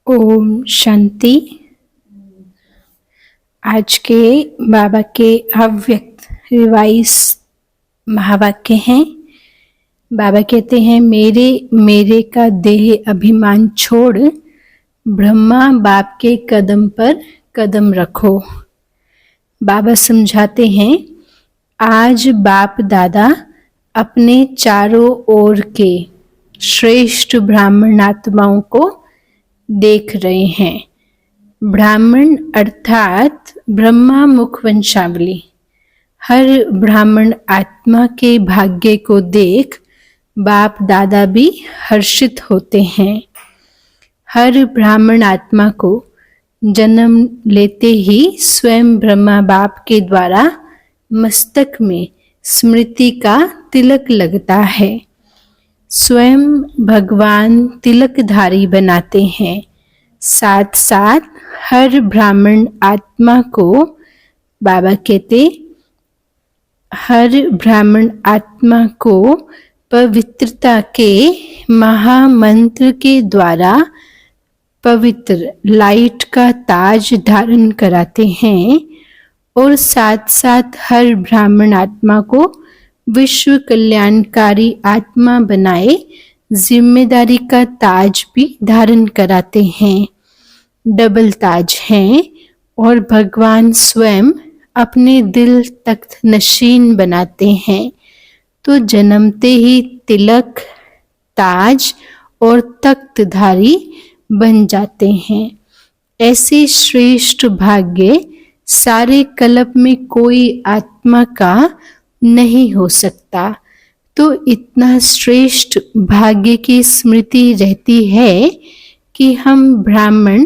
ओम शांति। आज के बाबा के अव्यक्त रिवाइज महावाक्य हैं। बाबा कहते हैं, मेरे मेरे का देह अभिमान छोड़ ब्रह्मा बाप के कदम पर कदम रखो। बाबा समझाते हैं, आज बाप दादा अपने चारों ओर के श्रेष्ठ ब्राह्मण आत्माओं को देख रहे हैं। ब्राह्मण अर्थात ब्रह्मा मुख वंशावली। हर ब्राह्मण आत्मा के भाग्य को देख बाप दादा भी हर्षित होते हैं। हर ब्राह्मण आत्मा को जन्म लेते ही स्वयं ब्रह्मा बाप के द्वारा मस्तक में स्मृति का तिलक लगता है। स्वयं भगवान तिलकधारी बनाते हैं। साथ साथ हर ब्राह्मण आत्मा को बाबा कहते, हर ब्राह्मण आत्मा को पवित्रता के महामंत्र के द्वारा पवित्र लाइट का ताज धारण कराते हैं और साथ साथ हर ब्राह्मण आत्मा को विश्व कल्याणकारी आत्मा बनाए जिम्मेदारी का ताज भी धारण कराते हैं। डबल ताज हैं और भगवान स्वयं अपने दिल तख्त नशीन बनाते हैं। तो जन्मते ही तिलक, ताज और तख्तधारी बन जाते हैं। ऐसे श्रेष्ठ भाग्य सारे कल्प में कोई आत्मा का नहीं हो सकता। तो इतना श्रेष्ठ भाग्य की स्मृति रहती है कि हम ब्राह्मण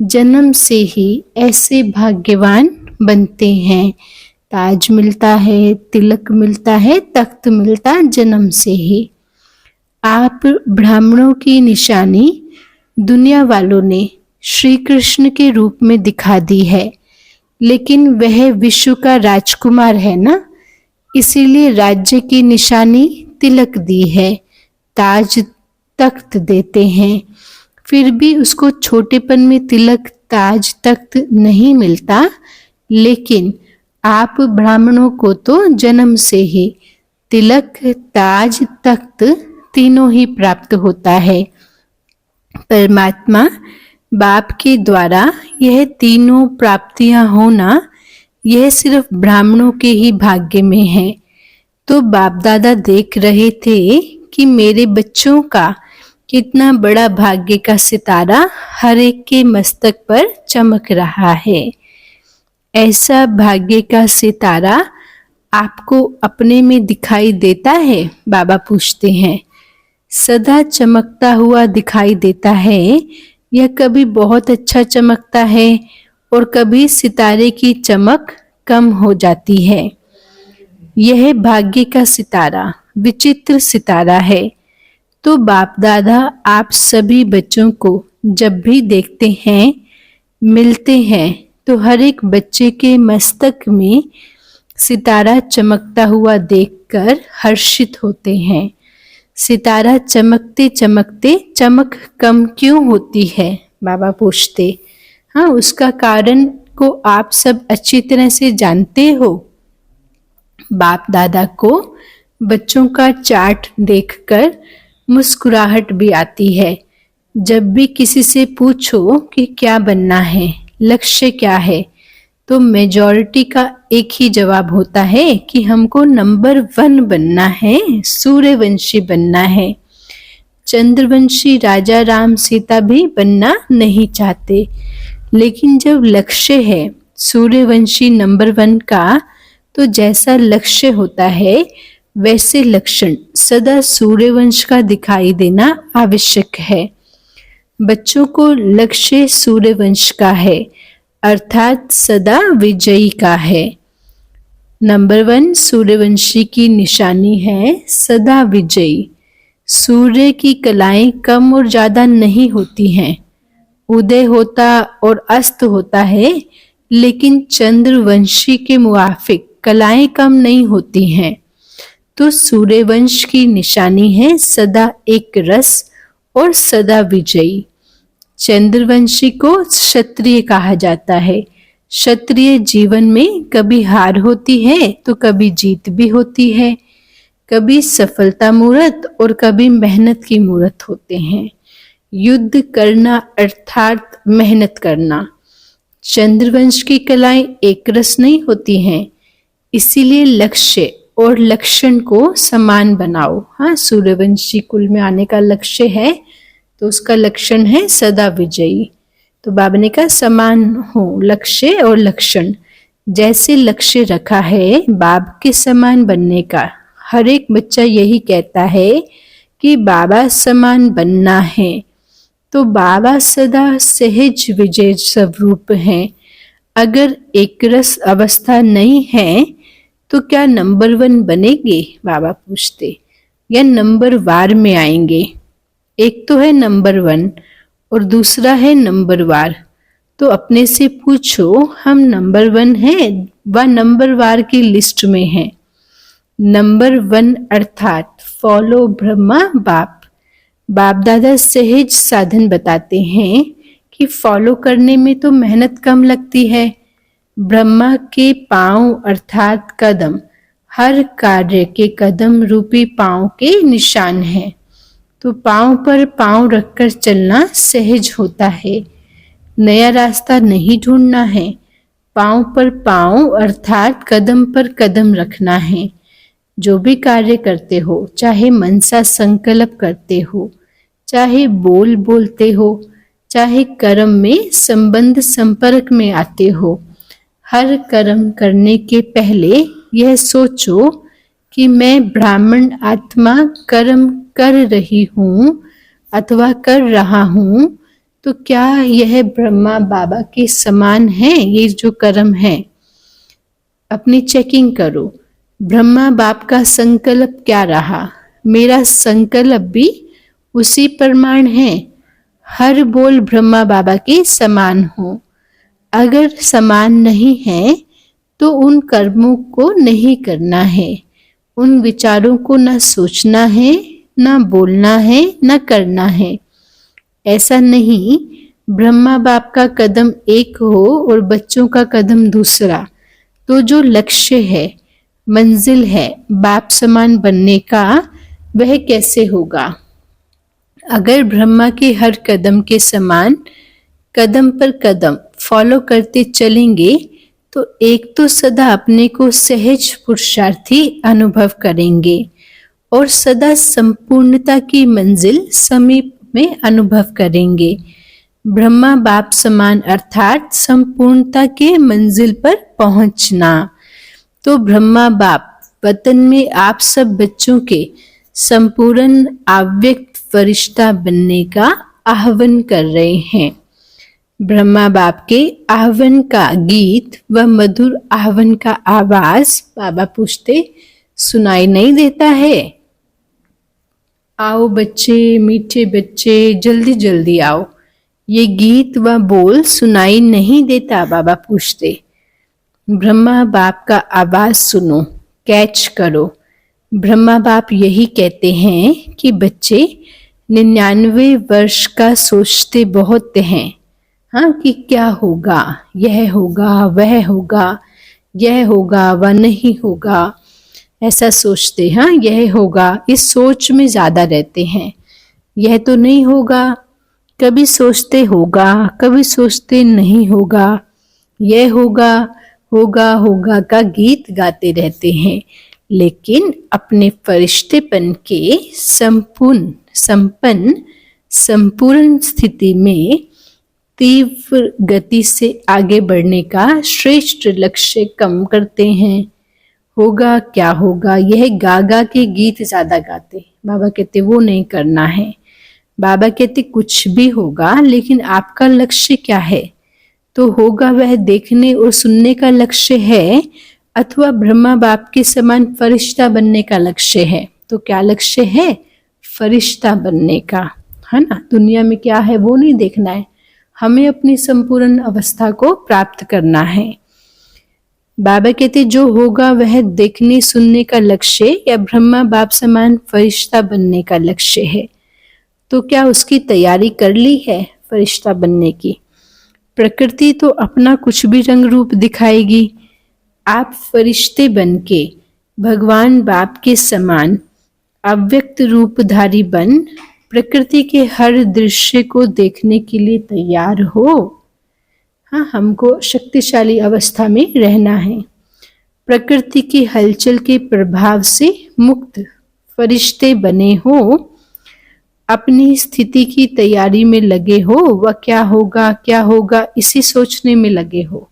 जन्म से ही ऐसे भाग्यवान बनते हैं। ताज मिलता है, तिलक मिलता है, तख्त मिलता जन्म से ही। आप ब्राह्मणों की निशानी दुनिया वालों ने श्री कृष्ण के रूप में दिखा दी है, लेकिन वह विश्व का राजकुमार है ना, इसीलिए राज्य की निशानी तिलक दी है, ताज तख्त देते हैं। फिर भी उसको छोटेपन में तिलक, ताज, तख्त नहीं मिलता, लेकिन आप ब्राह्मणों को तो जन्म से ही तिलक, ताज, तख्त तीनों ही प्राप्त होता है। परमात्मा बाप के द्वारा यह तीनों प्राप्तियां होना, यह सिर्फ ब्राह्मणों के ही भाग्य में है। तो बाप दादा देख रहे थे कि मेरे बच्चों का कितना बड़ा भाग्य का सितारा हर एक के मस्तक पर चमक रहा है। ऐसा भाग्य का सितारा आपको अपने में दिखाई देता है? बाबा पूछते हैं। सदा चमकता हुआ दिखाई देता है या कभी बहुत अच्छा चमकता है और कभी सितारे की चमक कम हो जाती है? यह भाग्य का सितारा विचित्र सितारा है। तो बाप दादा आप सभी बच्चों को जब भी देखते हैं, मिलते हैं, तो हर एक बच्चे के मस्तक में सितारा चमकता हुआ देखकर हर्षित होते हैं। सितारा चमकते चमकते चमक कम क्यों होती है? बाबा पूछते। हाँ, उसका कारण को आप सब अच्छी तरह से जानते हो। बाप दादा को बच्चों का चार्ट देखकर मुस्कुराहट भी आती है। जब भी किसी से पूछो कि क्या बनना है, लक्ष्य क्या है, तो मेजॉरिटी का एक ही जवाब होता है कि हमको नंबर 1 बनना है, सूर्यवंशी बनना है। चंद्रवंशी राजा राम सीता भी बनना नहीं चाहते, लेकिन जब लक्ष्य है सूर्यवंशी नंबर 1 का, तो जैसा लक्ष्य होता है वैसे लक्षण सदा सूर्यवंश का दिखाई देना आवश्यक है। बच्चों को लक्ष्य सूर्यवंश का है, अर्थात सदा विजयी का है। नंबर 1 सूर्यवंशी की निशानी है सदा विजयी। सूर्य की कलाएं कम और ज्यादा नहीं होती हैं। उदय होता और अस्त होता है, लेकिन चंद्रवंशी के मुआफिक कलाएं कम नहीं होती हैं। तो सूर्यवंश की निशानी है सदा एक रस और सदा विजयी। चंद्रवंशी को क्षत्रिय कहा जाता है। क्षत्रिय जीवन में कभी हार होती है तो कभी जीत भी होती है, कभी सफलता मूर्त और कभी मेहनत की मूर्त होते हैं। युद्ध करना अर्थात मेहनत करना। चंद्रवंश की कलाएं एक रस नहीं होती हैं, इसीलिए लक्ष्य और लक्षण को समान बनाओ। हाँ, सूर्यवंशी कुल में आने का लक्ष्य है तो उसका लक्षण है सदा विजयी। तो बाबा ने कहा समान हो लक्ष्य और लक्षण। जैसे लक्ष्य रखा है बाप के समान बनने का, हर एक बच्चा यही कहता है कि बाबा समान बनना है। तो बाबा सदा सहज विजय स्वरूप हैं। अगर एक रस अवस्था नहीं है तो क्या नंबर 1 बनेंगे, बाबा पूछते, या नंबर वार में आएंगे? एक तो है नंबर 1 और दूसरा है नंबर वार। तो अपने से पूछो हम नंबर 1 हैं व नंबर वार की लिस्ट में हैं। नंबर 1 अर्थात फॉलो ब्रह्मा बाप। बाप दादा सहज साधन बताते हैं कि फॉलो करने में तो मेहनत कम लगती है। ब्रह्मा के पांव अर्थात कदम हर कार्य के कदम रूपी पांव के निशान हैं। तो पांव पर पांव रखकर चलना सहज होता है। नया रास्ता नहीं ढूंढना है, पांव पर पांव अर्थात कदम पर कदम रखना है। जो भी कार्य करते हो, चाहे मन सा संकल्प करते हो, चाहे बोलते हो, चाहे कर्म में संबंध संपर्क में आते हो, हर कर्म करने के पहले यह सोचो कि मैं ब्राह्मण आत्मा कर्म कर रही हूँ अथवा कर रहा हूँ, तो क्या यह ब्रह्मा बाबा के समान है? ये जो कर्म है अपनी चेकिंग करो। ब्रह्मा बाप का संकल्प क्या रहा? मेरा संकल्प भी उसी प्रमाण है। हर बोल ब्रह्मा बाबा के समान हो। अगर समान नहीं है तो उन कर्मों को नहीं करना है, उन विचारों को न सोचना है, न बोलना है, न करना है। ऐसा नहीं ब्रह्मा बाप का कदम एक हो और बच्चों का कदम दूसरा, तो जो लक्ष्य है, मंजिल है बाप समान बनने का, वह कैसे होगा? अगर ब्रह्मा के हर कदम के समान कदम पर कदम फॉलो करते चलेंगे तो एक तो सदा अपने को सहज पुरुषार्थी अनुभव करेंगे और सदा संपूर्णता की मंजिल समीप में अनुभव करेंगे। ब्रह्मा बाप समान अर्थात संपूर्णता के मंजिल पर पहुंचना। तो ब्रह्मा बाप वतन में आप सब बच्चों के संपूर्ण अव्यक्त फरिश्ता बनने का आह्वान कर रहे हैं। ब्रह्मा बाप के आह्वान का गीत व मधुर आह्वान का आवाज बाबा पूछते सुनाई नहीं देता है? आओ बच्चे, मीठे बच्चे, जल्दी जल्दी आओ। ये गीत व बोल सुनाई नहीं देता? बाबा पूछते। ब्रह्मा बाप का आवाज सुनो, कैच करो। ब्रह्मा बाप यही कहते हैं कि बच्चे 99 वर्ष का सोचते बहुत हैं, हाँ, कि क्या होगा, यह होगा, वह होगा, यह होगा व नहीं होगा, ऐसा सोचते। हाँ, यह होगा, इस सोच में ज्यादा रहते हैं। यह तो नहीं होगा, कभी सोचते होगा, कभी सोचते नहीं होगा, यह होगा, होगा होगा का गीत गाते रहते हैं, लेकिन अपने फरिश्तेपन के संपूर्ण स्थिति में तीव्र गति से आगे बढ़ने का श्रेष्ठ लक्ष्य कम करते हैं। होगा क्या होगा, यह गागा के गीत ज्यादा गाते। बाबा कहते वो नहीं करना है। बाबा कहते कुछ भी होगा, लेकिन आपका लक्ष्य क्या है? तो होगा वह देखने और सुनने का लक्ष्य है अथवा ब्रह्मा बाप के समान फरिश्ता बनने का लक्ष्य है? तो क्या लक्ष्य है? फरिश्ता बनने का, है ना। दुनिया में क्या है वो नहीं देखना है, हमें अपनी संपूर्ण अवस्था को प्राप्त करना है। बाबा कहते जो होगा वह देखने सुनने का लक्ष्य या ब्रह्मा बाप समान फरिश्ता बनने का लक्ष्य है। तो क्या उसकी तैयारी कर ली है? फरिश्ता बनने की। प्रकृति तो अपना कुछ भी रंग रूप दिखाएगी। आप फरिश्ते बनके भगवान बाप के समान अव्यक्त रूपधारी बन प्रकृति के हर दृश्य को देखने के लिए तैयार हो। हाँ, हमको शक्तिशाली अवस्था में रहना है। प्रकृति की हलचल के प्रभाव से मुक्त फरिश्ते बने हो। अपनी स्थिति की तैयारी में लगे हो, वह क्या होगा इसी सोचने में लगे हो।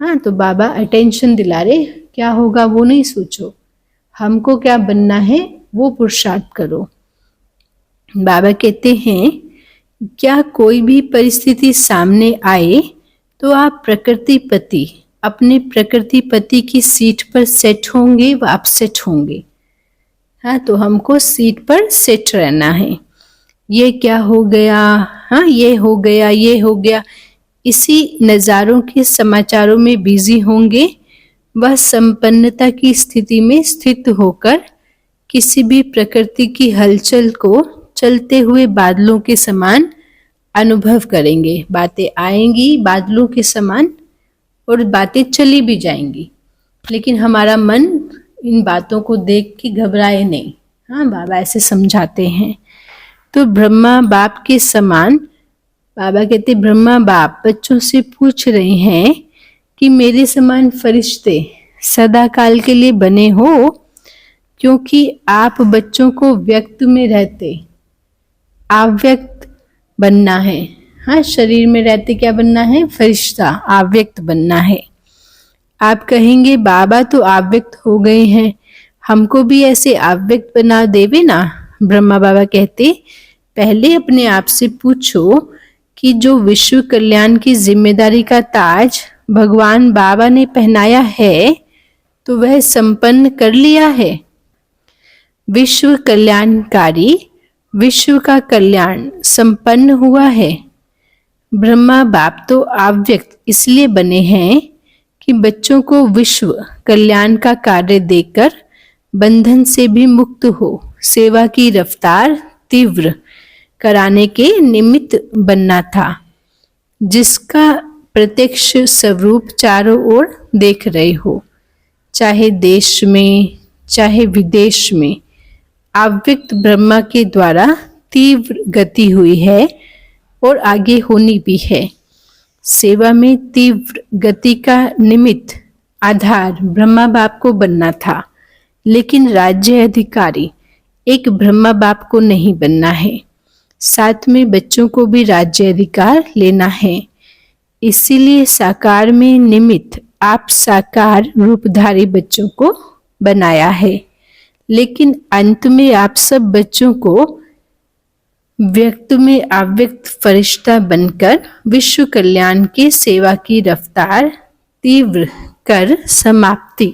हाँ, तो बाबा अटेंशन दिला रहे, क्या होगा वो नहीं सोचो, हमको क्या बनना है वो पुरुषार्थ करो। बाबा कहते हैं, क्या कोई भी परिस्थिति सामने आए तो आप प्रकृतिपति अपने प्रकृतिपति की सीट पर सेट होंगे व अपसेट होंगे। हाँ, तो हमको सीट पर सेट रहना है। ये क्या हो गया, हाँ ये हो गया, इसी नज़ारों के समाचारों में बिजी होंगे। वह संपन्नता की स्थिति में स्थित होकर किसी भी प्रकृति की हलचल को चलते हुए बादलों के समान अनुभव करेंगे। बातें आएंगी बादलों के समान और बातें चली भी जाएंगी, लेकिन हमारा मन इन बातों को देख के घबराए नहीं। हाँ, बाबा ऐसे समझाते हैं। तो ब्रह्मा बाप के समान, बाबा कहते ब्रह्मा बाप बच्चों से पूछ रहे हैं कि मेरे समान फरिश्ते सदा काल के लिए बने हो, क्योंकि आप बच्चों को व्यक्त में रहते अव्यक्त बनना है। हाँ, शरीर में रहते क्या बनना है, फरिश्ता अव्यक्त बनना है। आप कहेंगे बाबा तो अव्यक्त हो गए हैं, हमको भी ऐसे अव्यक्त बना देवे ना। ब्रह्मा बाबा कहते पहले अपने आप से पूछो कि जो विश्व कल्याण की जिम्मेदारी का ताज भगवान बाबा ने पहनाया है तो वह संपन्न कर लिया है। विश्व कल्याणकारी, विश्व का कल्याण संपन्न हुआ है। ब्रह्मा बाप तो अव्यक्त इसलिए बने हैं कि बच्चों को विश्व कल्याण का कार्य देकर बंधन से भी मुक्त हो, सेवा की रफ्तार तीव्र कराने के निमित्त बनना था, जिसका प्रत्यक्ष स्वरूप चारों ओर देख रहे हो। चाहे देश में चाहे विदेश में अव्यक्त ब्रह्मा के द्वारा तीव्र गति हुई है और आगे होनी भी है। सेवा में तीव्र गति का निमित्त आधार ब्रह्मा बाप को बनना था, लेकिन राज्य अधिकारी एक ब्रह्मा बाप को नहीं बनना है, साथ में बच्चों को भी राज्य अधिकार लेना है। इसीलिए साकार में निमित्त आप साकार रूपधारी बच्चों को बनाया है, लेकिन अंत में आप सब बच्चों को व्यक्त में अव्यक्त फरिश्ता बनकर विश्व कल्याण की सेवा की रफ्तार तीव्र कर समाप्ति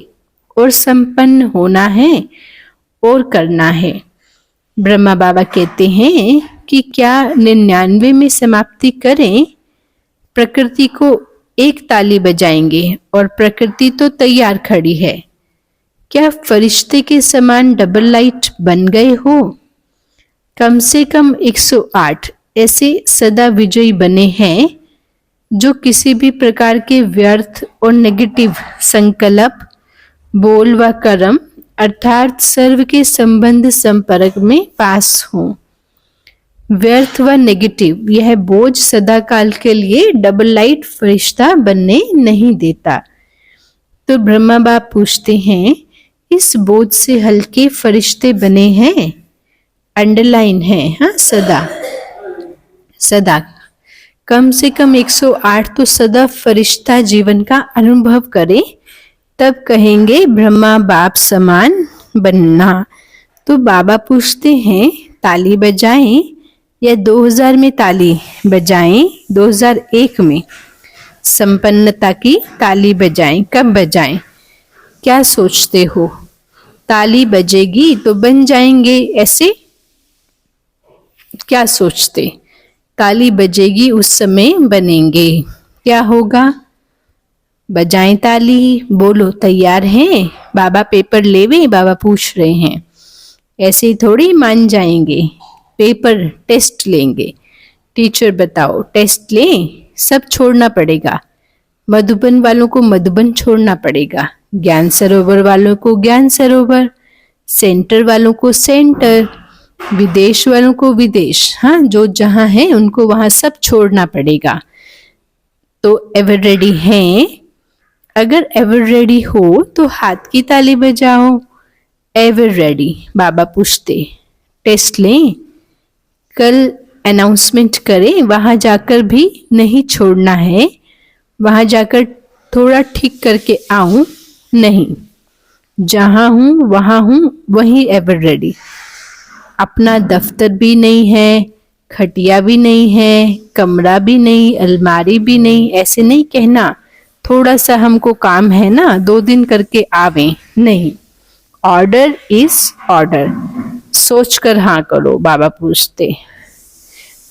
और संपन्न होना है और करना है। ब्रह्मा बाबा कहते हैं कि क्या 99 में समाप्ति करें, प्रकृति को एक ताली बजाएंगे और प्रकृति तो तैयार खड़ी है। क्या फरिश्ते के समान डबल लाइट बन गए हो? कम से कम 108 ऐसे सदा विजयी बने हैं जो किसी भी प्रकार के व्यर्थ और नेगेटिव संकल्प, बोल व कर्म अर्थात सर्व के संबंध संपर्क में पास हों। व्यर्थ व नेगेटिव यह बोझ सदा काल के लिए डबल लाइट फरिश्ता बनने नहीं देता। तो ब्रह्मा बाप पूछते हैं, इस बोझ से हल्के फरिश्ते बने हैं, अंडरलाइन है, हाँ सदा कम से कम 108 तो सदा फरिश्ता जीवन का अनुभव करें, तब कहेंगे ब्रह्मा बाप समान बनना। तो बाबा पूछते हैं, ताली बजाएं या 2000 में ताली बजाएं, 2001 में संपन्नता की ताली बजाएं, कब बजाएं? क्या सोचते हो? ताली बजेगी तो बन जाएंगे ऐसे? क्या सोचते? ताली बजेगी उस समय बनेंगे। क्या होगा? बजाएं ताली, बोलो तैयार हैं? बाबा पेपर लेवे, बाबा पूछ रहे हैं, ऐसे थोड़ी मान जाएंगे, पेपर टेस्ट लेंगे। टीचर बताओ, टेस्ट लें? सब छोड़ना पड़ेगा। मधुबन वालों को मधुबन छोड़ना पड़ेगा, ज्ञान सरोवर वालों को ज्ञान सरोवर, सेंटर वालों को सेंटर, विदेश वालों को विदेश, हाँ जो जहां है उनको वहां सब छोड़ना पड़ेगा। तो एवर रेडी हैं? अगर एवर रेडी हो तो हाथ की ताली बजाओ। एवर रेडी, बाबा पूछते। टेस्ट लें? कल अनाउंसमेंट करें, वहां जाकर भी नहीं छोड़ना है, वहां जाकर थोड़ा ठीक करके आऊं नहीं, जहां हूं वहां हूं, वही एवर रेडी। अपना दफ्तर भी नहीं है, खटिया भी नहीं है, कमरा भी नहीं, अलमारी भी नहीं, ऐसे नहीं कहना थोड़ा सा हमको काम है ना, 2 दिन करके आवे नहीं। Order is order. सोच कर हाँ करो, बाबा पूछते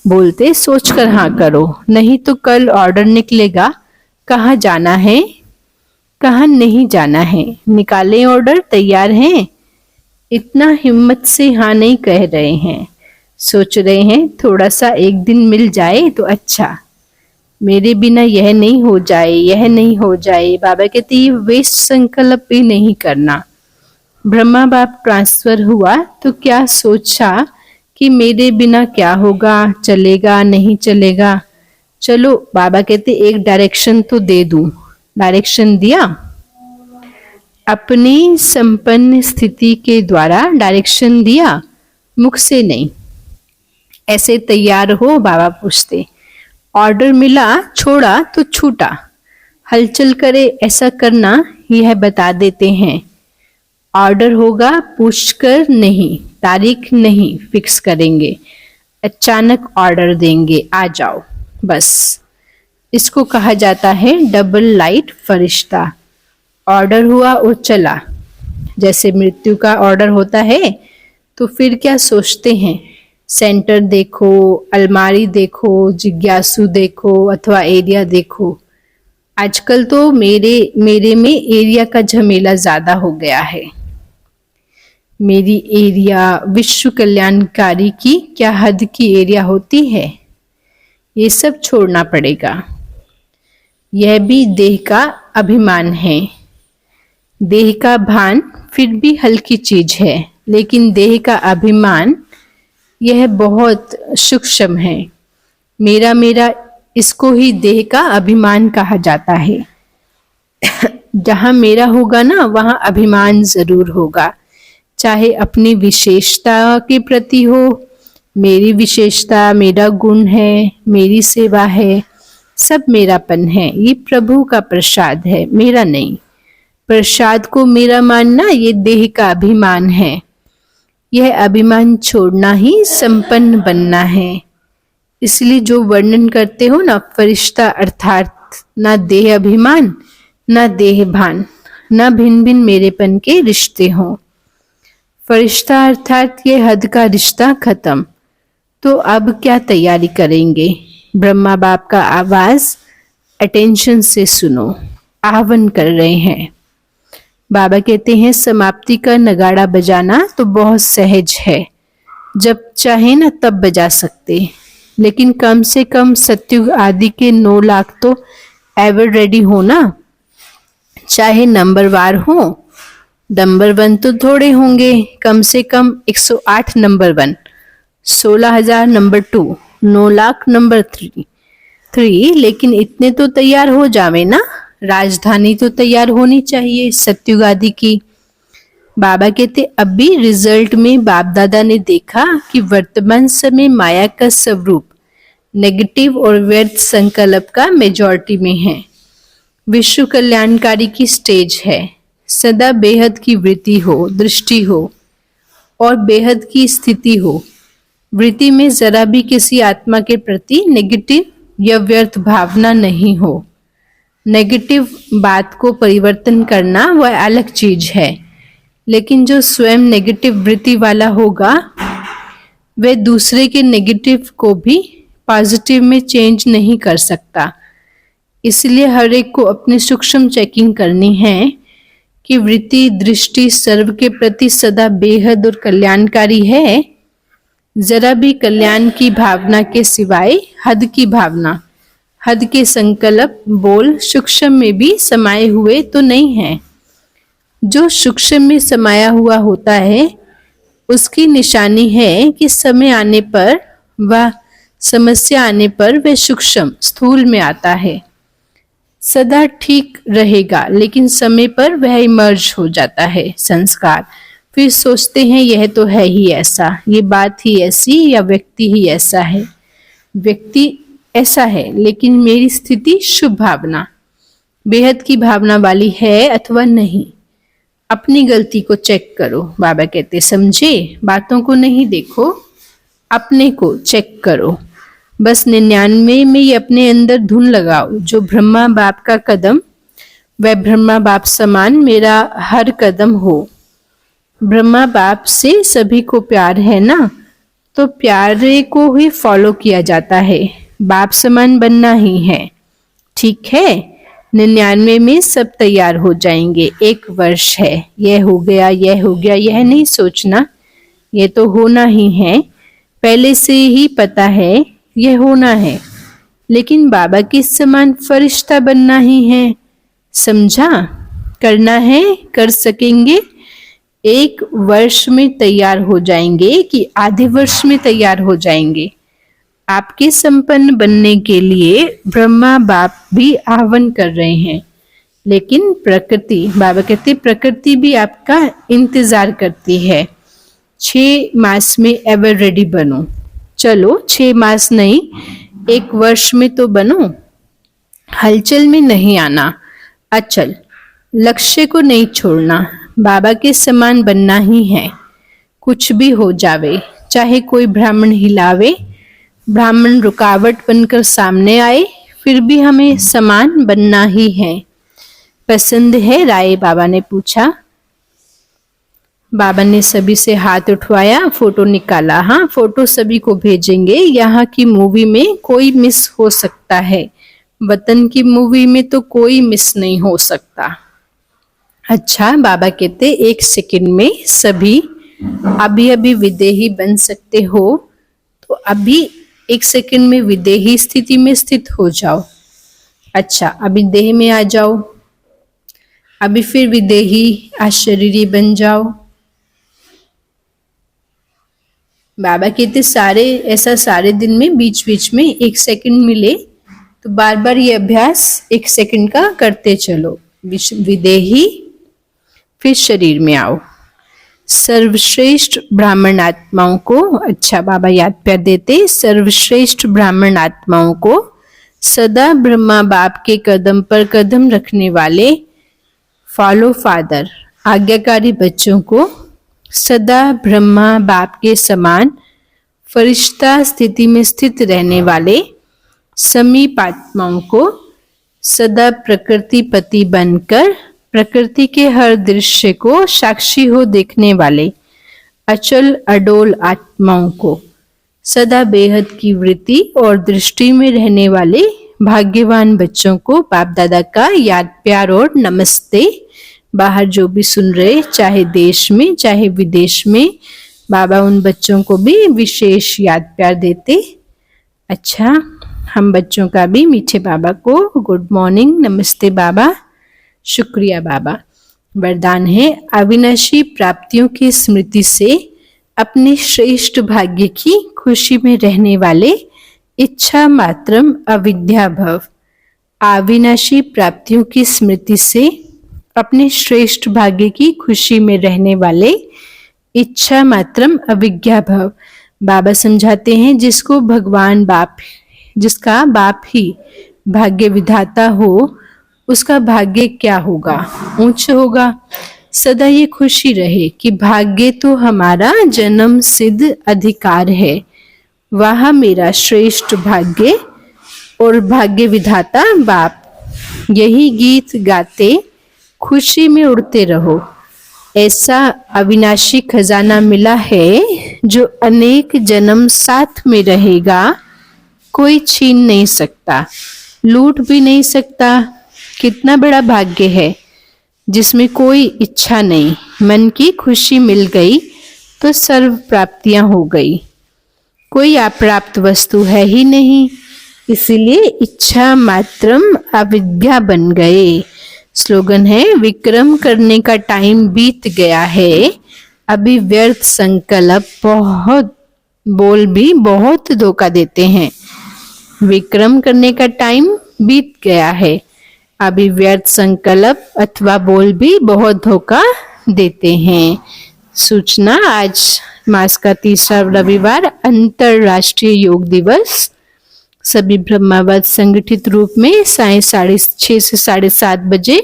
बोलते सोच कर हाँ करो, नहीं तो कल ऑर्डर निकलेगा कहाँ जाना है कहाँ नहीं जाना है। निकालें ऑर्डर, तैयार हैं? इतना हिम्मत से हाँ नहीं कह रहे हैं, सोच रहे हैं थोड़ा सा एक दिन मिल जाए तो अच्छा, मेरे बिना यह नहीं हो जाए, यह नहीं हो जाए। बाबा कहते ये वेस्ट संकल्प भी नहीं करना। ब्रह्मा बाप ट्रांसफर हुआ तो क्या सोचा कि मेरे बिना क्या होगा, चलेगा नहीं चलेगा। चलो बाबा कहते एक डायरेक्शन तो दे दूं। डायरेक्शन दिया, अपनी संपन्न स्थिति के द्वारा डायरेक्शन दिया, मुख से नहीं। ऐसे तैयार हो, बाबा पूछते। ऑर्डर मिला, छोड़ा तो छूटा, हलचल करे ऐसा करना, यह बता देते हैं। ऑर्डर होगा पूछकर नहीं, तारीख नहीं फिक्स करेंगे, अचानक ऑर्डर देंगे, आ जाओ बस। इसको कहा जाता है डबल लाइट फरिश्ता। ऑर्डर हुआ और चला। जैसे मृत्यु का ऑर्डर होता है तो फिर क्या सोचते हैं, सेंटर देखो, अलमारी देखो, जिज्ञासु देखो अथवा एरिया देखो। आजकल तो मेरे में एरिया का झमेला ज्यादा हो गया है। मेरी एरिया विश्व कल्याणकारी की क्या हद की एरिया होती है, ये सब छोड़ना पड़ेगा। यह भी देह का अभिमान है। देह का भान फिर भी हल्की चीज है, लेकिन देह का अभिमान यह बहुत सूक्ष्म है। मेरा मेरा, इसको ही देह का अभिमान कहा जाता है। जहां मेरा होगा ना वहां अभिमान जरूर होगा, चाहे अपनी विशेषता के प्रति हो। मेरी विशेषता, मेरा गुण है, मेरी सेवा है, सब मेरापन है। ये प्रभु का प्रसाद है, मेरा नहीं। प्रसाद को मेरा मानना ये देह का अभिमान है। यह अभिमान छोड़ना ही संपन्न बनना है। इसलिए जो वर्णन करते हो ना फरिश्ता, अर्थात ना देह अभिमान, ना देह भान, ना भिन्न भिन्न मेरेपन के रिश्ते हों। फरिश्ता अर्थात ये हद का रिश्ता खत्म। तो अब क्या तैयारी करेंगे? ब्रह्मा बाप का आवाज अटेंशन से सुनो, आह्वान कर रहे हैं। बाबा कहते हैं समाप्ति का नगाड़ा बजाना तो बहुत सहज है, जब चाहे ना तब बजा सकते, लेकिन कम से कम सत्युग आदि के 9 लाख तो एवर रेडी हो ना। चाहे नंबरवार हो, नंबर 1 तो थोड़े होंगे, कम से कम 108 नंबर 1, 16,000 नंबर 2, 9 लाख नंबर 3, लेकिन इतने तो तैयार हो जावे ना। राजधानी तो तैयार होनी चाहिए सत्युग आदि की। बाबा कहते अब भी रिजल्ट में बाप दादा ने देखा कि वर्तमान समय माया का स्वरूप नेगेटिव और व्यर्थ संकल्प का मेजॉरिटी में है। विश्व कल्याणकारी की स्टेज है। सदा बेहद की वृत्ति हो, दृष्टि हो और बेहद की स्थिति हो। वृत्ति में जरा भी किसी आत्मा के प्रति नेगेटिव या व्यर्थ भावना नहीं हो। नेगेटिव बात को परिवर्तन करना वह अलग चीज है, लेकिन जो स्वयं नेगेटिव वृत्ति वाला होगा वह दूसरे के नेगेटिव को भी पॉजिटिव में चेंज नहीं कर सकता। इसलिए हर एक को अपनी सूक्ष्म चेकिंग करनी है कि वृत्ति दृष्टि सर्व के प्रति सदा बेहद और कल्याणकारी है जरा भी कल्याण की भावना के सिवाय हद की भावना, हद के संकल्प बोल सूक्ष्म में भी समाये हुए तो नहीं है। जो सूक्ष्म में समाया हुआ होता है उसकी निशानी है कि समय आने पर वह समस्या आने पर वह सूक्ष्म स्थूल में आता है। सदा ठीक रहेगा लेकिन समय पर वह इमर्ज हो जाता है संस्कार। फिर सोचते हैं यह तो है ही ऐसा, ये बात ही ऐसी या व्यक्ति ही ऐसा है। व्यक्ति ऐसा है लेकिन मेरी स्थिति शुभ भावना, बेहद की भावना वाली है अथवा नहीं। अपनी गलती को चेक करो। बाबा कहते समझे, बातों को नहीं देखो, अपने को चेक करो। बस 99 में ये अपने अंदर धुन लगाओ। जो ब्रह्मा बाप का कदम वह ब्रह्मा बाप समान मेरा हर कदम हो। ब्रह्मा बाप से सभी को प्यार है ना, तो प्यारे को ही फॉलो किया जाता है। बाप समान बनना ही है, ठीक है। 99 में सब तैयार हो जाएंगे। 1 वर्ष है, यह हो गया यह हो गया, यह नहीं सोचना, यह तो होना ही है। पहले से ही पता है यह होना है, लेकिन बाबा के समान फरिश्ता बनना ही है। समझा? करना है, कर सकेंगे। 1 वर्ष में तैयार हो जाएंगे कि आधे वर्ष में तैयार हो जाएंगे। आपके संपन्न बनने के लिए ब्रह्मा बाप भी आह्वान कर रहे हैं, लेकिन प्रकृति, बाबा कहते प्रकृति भी आपका इंतजार करती है। 6 मास में एवर रेडी बनो। चलो 6 मास नहीं, 1 वर्ष में तो बनो। हलचल में नहीं आना, अचल, लक्ष्य को नहीं छोड़ना। बाबा के समान बनना ही है। कुछ भी हो जावे, चाहे कोई ब्राह्मण हिलावे, ब्राह्मण रुकावट बनकर सामने आए, फिर भी हमें समान बनना ही है। पसंद है राय? बाबा ने पूछा। बाबा ने सभी से हाथ उठवाया, फोटो निकाला। हाँ, फोटो सभी को भेजेंगे। यहाँ की मूवी में कोई मिस हो सकता है, वतन की मूवी में तो कोई मिस नहीं हो सकता। अच्छा, बाबा कहते 1 सेकंड में सभी अभी अभी विदेही बन सकते हो, तो अभी 1 सेकंड में विदेही स्थिति में स्थित हो जाओ। अच्छा, अभी देह में आ जाओ, अभी फिर विदेही अशरीरी बन जाओ। बाबा कहते सारे दिन में बीच बीच में 1 सेकंड मिले तो बार बार ये अभ्यास 1 सेकंड का करते चलो। विदेही, फिर शरीर में आओ। सर्वश्रेष्ठ ब्राह्मण आत्माओं को, अच्छा बाबा याद प्यार देते, सर्वश्रेष्ठ ब्राह्मण आत्माओं को सदा ब्रह्मा बाप के कदम पर कदम रखने वाले फॉलो फादर आज्ञाकारी बच्चों को सदा ब्रह्मा बाप के समान फरिश्ता स्थिति में स्थित रहने वाले समीप आत्माओं को सदा प्रकृति पति बनकर प्रकृति के हर दृश्य को साक्षी हो देखने वाले अचल अडोल आत्माओं को सदा बेहद की वृत्ति और दृष्टि में रहने वाले भाग्यवान बच्चों को बाप दादा का याद प्यार और नमस्ते। बाहर जो भी सुन रहे, चाहे देश में चाहे विदेश में, बाबा उन बच्चों को भी विशेष याद प्यार देते। अच्छा, हम बच्चों का भी मीठे बाबा को गुड मॉर्निंग, नमस्ते बाबा, शुक्रिया बाबा। वरदान है, अविनाशी प्राप्तियों की स्मृति से अपने श्रेष्ठ भाग्य की खुशी में रहने वाले इच्छा मात्रम अविद्या भव। अविनाशी प्राप्तियों की स्मृति से अपने श्रेष्ठ भाग्य की खुशी में रहने वाले इच्छा मात्रम अविज्ञा भव। बाबा समझाते हैं जिसको भगवान बाप, जिसका बाप ही भाग्य विधाता हो, उसका भाग्य क्या होगा? ऊंच होगा। सदा ये खुशी रहे कि भाग्य तो हमारा जन्म सिद्ध अधिकार है, वह मेरा श्रेष्ठ भाग्य और भाग्य विधाता बाप। यही गीत गाते खुशी में उड़ते रहो। ऐसा अविनाशी खजाना मिला है जो अनेक जन्म साथ में रहेगा, कोई छीन नहीं सकता, लूट भी नहीं सकता। कितना बड़ा भाग्य है जिसमें कोई इच्छा नहीं। मन की खुशी मिल गई तो सर्व प्राप्तियां हो गई। कोई अप्राप्त वस्तु है ही नहीं, इसीलिए इच्छा मात्रम अविद्या बन गए। स्लोगन है, विक्रम करने का टाइम बीत गया है, अभी व्यर्थ संकल्प बहुत बोल भी बहुत धोखा देते हैं। विक्रम करने का टाइम बीत गया है, अभी व्यर्थ संकल्प अथवा बोल भी बहुत धोखा देते हैं। सूचना, आज मास का तीसरा रविवार अंतरराष्ट्रीय योग दिवस। सभी ब्रह्मावाद संगठित रूप में साय 6:30 से 7:30 बजे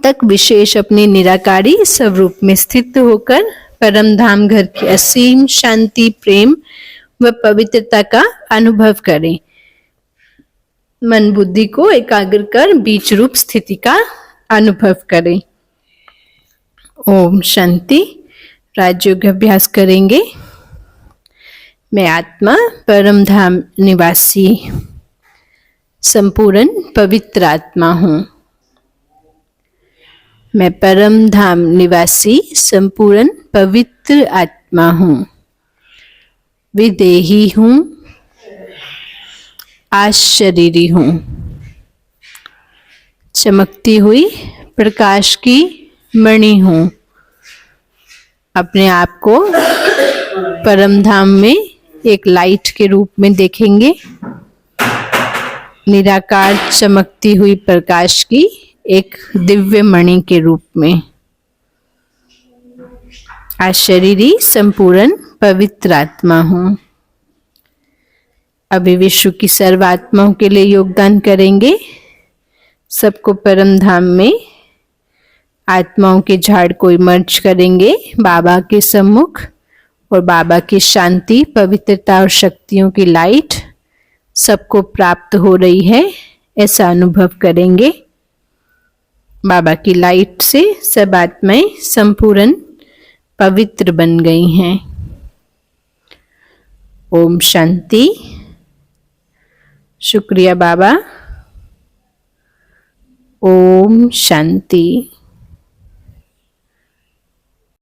तक विशेष अपने निराकारी स्वरूप में स्थित होकर परम धाम घर की असीम शांति, प्रेम व पवित्रता का अनुभव करें। मन बुद्धि को एकाग्र कर बीज रूप स्थिति का अनुभव करें। ओम शांति। राजयोग अभ्यास करेंगे। मैं आत्मा परम धाम निवासी संपूर्ण पवित्र आत्मा हूँ। मैं परम धाम निवासी संपूर्ण पवित्र आत्मा हूँ। विदेही हूँ, आशरीरी हूँ, चमकती हुई प्रकाश की मणि हूँ। अपने आप को परम धाम में एक लाइट के रूप में देखेंगे, निराकार चमकती हुई प्रकाश की एक दिव्य मणि के रूप में। अशरीरी संपूर्ण पवित्र आत्मा हूँ। अभी विश्व की सर्व आत्माओं के लिए योगदान करेंगे। सबको परम धाम में आत्माओं के झाड़ को इमर्ज करेंगे बाबा के सम्मुख, और बाबा की शांति, पवित्रता और शक्तियों की लाइट सबको प्राप्त हो रही है, ऐसा अनुभव करेंगे। बाबा की लाइट से सब आत्माएं संपूर्ण पवित्र बन गई हैं। ओम शांति। शुक्रिया बाबा। ओम शांति।